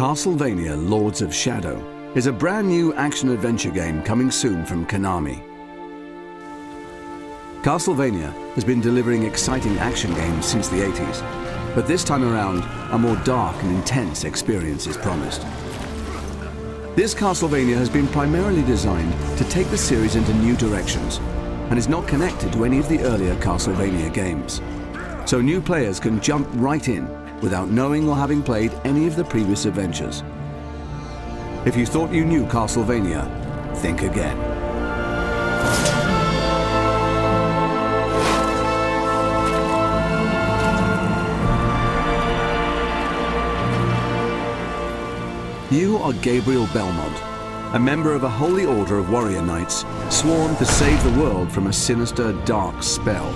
Castlevania Lords of Shadow is a brand new action-adventure game coming soon from Konami. Castlevania has been delivering exciting action games since the 80s, but this time around, a more dark and intense experience is promised. This Castlevania has been primarily designed to take the series into new directions and is not connected to any of the earlier Castlevania games. So new players can jump right in without knowing or having played any of the previous adventures. If you thought you knew Castlevania, think again. You are Gabriel Belmont, a member of a holy order of warrior knights sworn to save the world from a sinister, dark spell.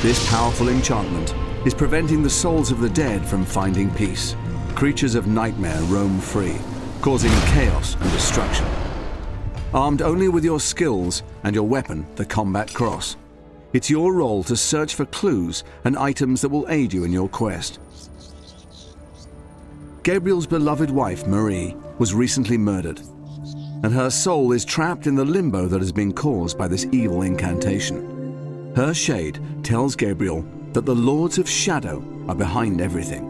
This powerful enchantment is preventing the souls of the dead from finding peace. Creatures of nightmare roam free, causing chaos and destruction. Armed only with your skills and your weapon, the combat cross, it's your role to search for clues and items that will aid you in your quest. Gabriel's beloved wife, Marie, was recently murdered, and her soul is trapped in the limbo that has been caused by this evil incantation. Her shade tells Gabriel that the Lords of Shadow are behind everything.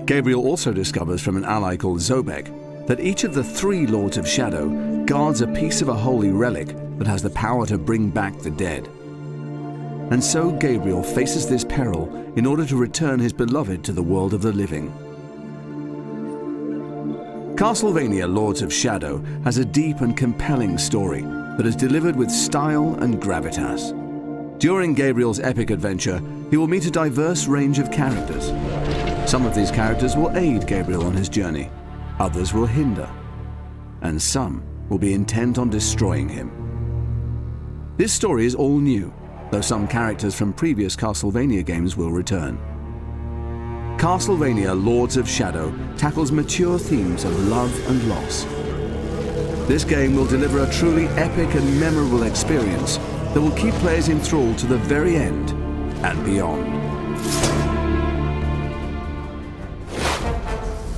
Gabriel also discovers from an ally called Zobek that each of the 3 Lords of Shadow guards a piece of a holy relic that has the power to bring back the dead. And so Gabriel faces this peril in order to return his beloved to the world of the living. Castlevania Lords of Shadow has a deep and compelling story that is delivered with style and gravitas. During Gabriel's epic adventure, he will meet a diverse range of characters. Some of these characters will aid Gabriel on his journey, others will hinder, and some will be intent on destroying him. This story is all new, though some characters from previous Castlevania games will return. Castlevania Lords of Shadow tackles mature themes of love and loss. This game will deliver a truly epic and memorable experience that will keep players enthralled to the very end and beyond.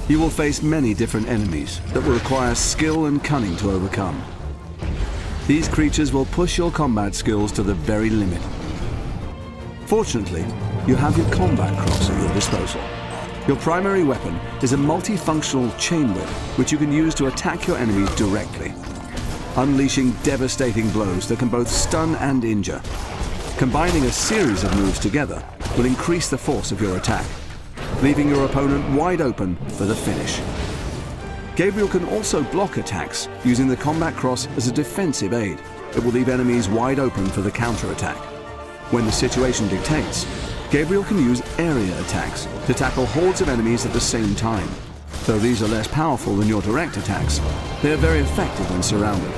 You will face many different enemies that will require skill and cunning to overcome. These creatures will push your combat skills to the very limit. Fortunately, you have your combat cross at your disposal. Your primary weapon is a multifunctional chain whip, which you can use to attack your enemies directly, unleashing devastating blows that can both stun and injure. Combining a series of moves together will increase the force of your attack, leaving your opponent wide open for the finish. Gabriel can also block attacks using the combat cross as a defensive aid. It will leave enemies wide open for the counter-attack. When the situation dictates, Gabriel can use area attacks to tackle hordes of enemies at the same time. Though these are less powerful than your direct attacks, they are very effective when surrounded.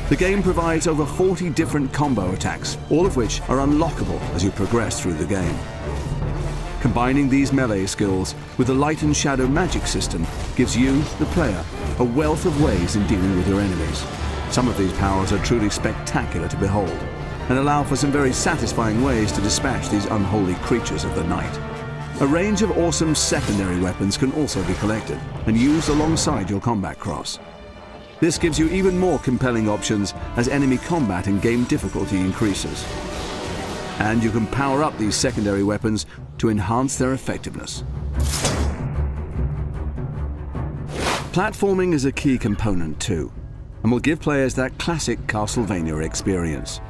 The game provides over 40 different combo attacks, all of which are unlockable as you progress through the game. Combining these melee skills with the light and shadow magic system gives you, the player, a wealth of ways in dealing with your enemies. Some of these powers are truly spectacular to behold, and allow for some very satisfying ways to dispatch these unholy creatures of the night. A range of awesome secondary weapons can also be collected and used alongside your combat cross. This gives you even more compelling options as enemy combat and game difficulty increases. And you can power up these secondary weapons to enhance their effectiveness. Platforming is a key component too, and will give players that classic Castlevania experience.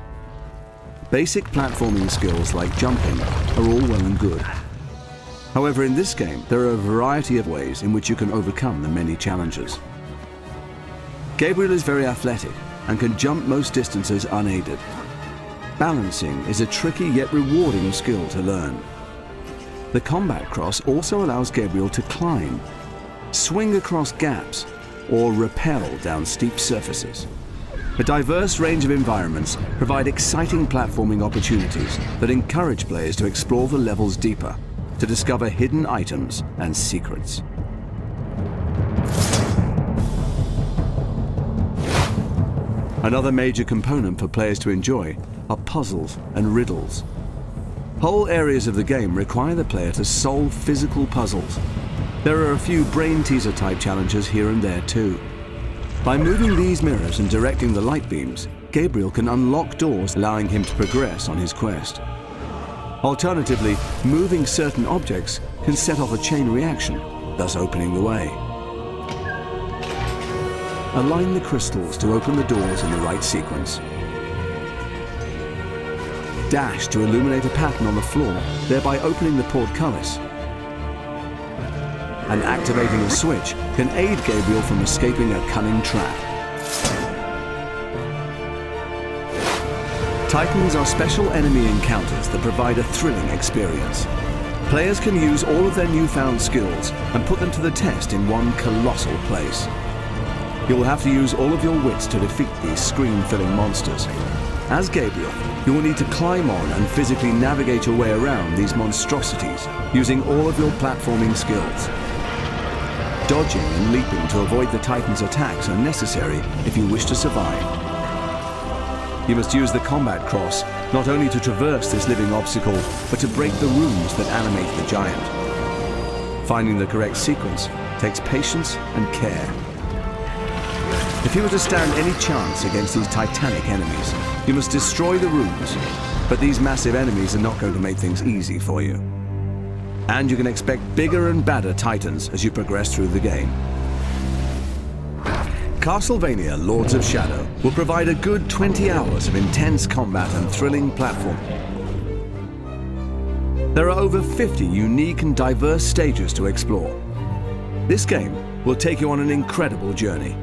Basic platforming skills like jumping are all well and good. However, in this game, there are a variety of ways in which you can overcome the many challenges. Gabriel is very athletic and can jump most distances unaided. Balancing is a tricky yet rewarding skill to learn. The combat cross also allows Gabriel to climb, swing across gaps, or rappel down steep surfaces. A diverse range of environments provide exciting platforming opportunities that encourage players to explore the levels deeper, to discover hidden items and secrets. Another major component for players to enjoy are puzzles and riddles. Whole areas of the game require the player to solve physical puzzles. There are a few brain teaser type challenges here and there too. By moving these mirrors and directing the light beams, Gabriel can unlock doors, allowing him to progress on his quest. Alternatively, moving certain objects can set off a chain reaction, thus opening the way. Align the crystals to open the doors in the right sequence. Dash to illuminate a pattern on the floor, thereby opening the portcullis. And activating a switch can aid Gabriel from escaping a cunning trap. Titans are special enemy encounters that provide a thrilling experience. Players can use all of their newfound skills and put them to the test in one colossal place. You will have to use all of your wits to defeat these screen-filling monsters. As Gabriel, you will need to climb on and physically navigate your way around these monstrosities using all of your platforming skills. Dodging and leaping to avoid the Titan's attacks are necessary if you wish to survive. You must use the combat cross not only to traverse this living obstacle, but to break the runes that animate the giant. Finding the correct sequence takes patience and care. If you were to stand any chance against these titanic enemies, you must destroy the runes, but these massive enemies are not going to make things easy for you. And you can expect bigger and badder Titans as you progress through the game. Castlevania Lords of Shadow will provide a good 20 hours of intense combat and thrilling platforming. There are over 50 unique and diverse stages to explore. This game will take you on an incredible journey.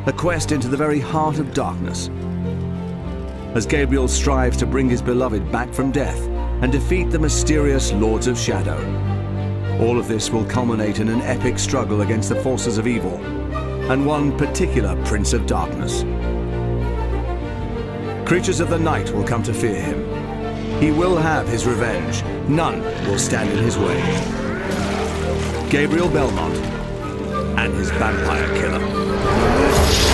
A quest into the very heart of darkness. As Gabriel strives to bring his beloved back from death and defeat the mysterious Lords of Shadow. All of this will culminate in an epic struggle against the forces of evil, and one particular Prince of Darkness. Creatures of the night will come to fear him. He will have his revenge. None will stand in his way. Gabriel Belmont and his vampire killer.